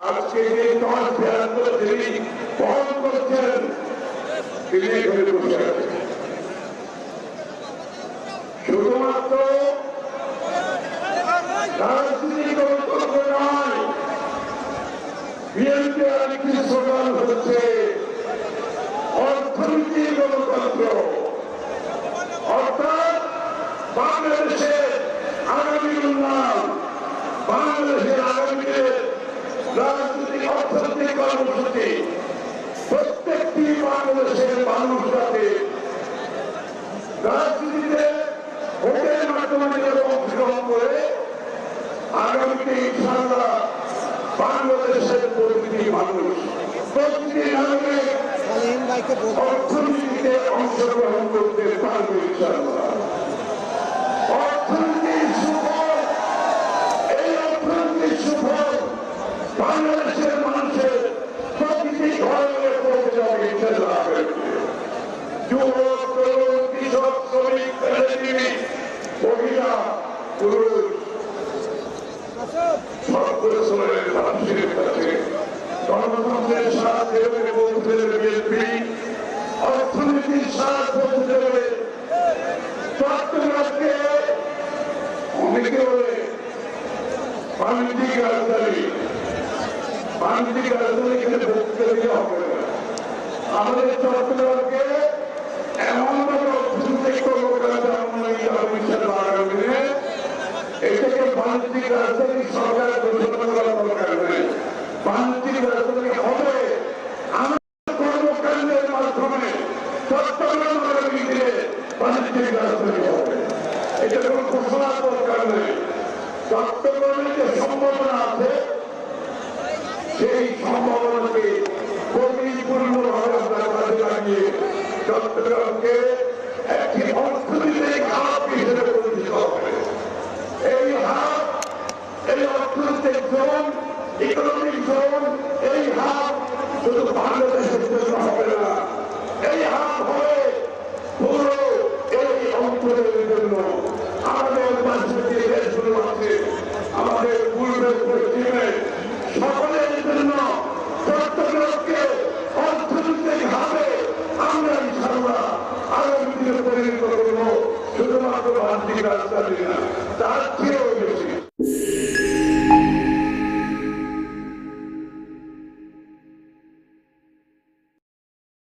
আজকে যে 10-72 যিনি বহন করছেন তিনি এখানে বসে আছেন। শুধুমাত্র রাজনীতি গণতন্ত্র নয়, বিএনপি আরেকটি স্লোগান হচ্ছে অর্থনীতি গণতন্ত্র। অর্থাৎ বাংলাদেশের আগামী উন্নয়ন, বাংলাদেশের আগামীতে রাজনৈতিক অর্থনৈতিক কর্মসূচি প্রত্যেকটি বাংলাদেশের মানুষ যাতে রাজনীতিতে ভোটের মাধ্যমে অংশগ্রহণ করে আগামীতে ইনশাআল্লাহ বাংলাদেশের প্রতিটি মানুষ প্রতিটি নাগরিক অর্থনীতিতে অংশগ্রহণ করতে পারবে ইনশাআল্লাহ। অর্থনীতির সুফল, এই অর্থনীতির সুফল বাংলাদেশের মানুষের প্রতিটি ঘরে পৌঁছে যাবে ইনশাআল্লাহ। যুবক, তরুণ, কৃষক, শ্রমিক, পেশাজীবী, মহিলা, পুরুষ সর্বস্তরের মানুষের কাছে গণতন্ত্রের স্বাদ দেবে পৌঁছে দেবে বিএনপি, অর্থনীতির স্বাদ পৌঁছে দেবে। চট্টগ্রামকে অনেকে বলে বাণিজ্যিক রাজধানী, বাণিজ্যিক রাজধানী এখানে বক্তৃতা দিতে হবে না। আমাদের চট্টগ্রামকে এমনভাবে অর্থনৈতিক কর্মকাণ্ডে আগামী দিনে এটাকে বাণিজ্যিক রাজধানী সরকার ঘোষণা করার দরকার নেই। বাণিজ্যিক রাজধানী হবে আমাদের কর্মকাণ্ডের মাধ্যমে চট্টগ্রাম আগামী দিনে বাণিজ্যিক রাজধানী হবে। এটা কোনো ঘোষণার দরকার নেই। চট্টগ্রামের যে সম্ভাবনা আছে সেই সম্ভাবনাকে পরিপূর্ণভাবে আমরা কাজে লাগিয়ে চট্টগ্রামকে একটি অর্থনৈতিক হাব হিসেবে পরিচিত হবে। এই হাব, এই অর্থনৈতিক জোন, ইকোনমিক জোন, এই হাব শুধু বাংলাদেশের জন্য হবে না, এই হাব হবে পুরো এই অঞ্চলের জন্য। আমাদের পার্শ্ববর্তী দেশগুলো আছে, আমাদের পূর্বে পশ্চিমে সকলের জন্য চট্টগ্রামকে অর্থনৈতিক ভাবে আমরা ইনশাআল্লাহ আগামী দিনে পরিণত করবো। শুধুমাত্র বাণিজ্যিক রাজধানী না, তার চেয়েও বেশি।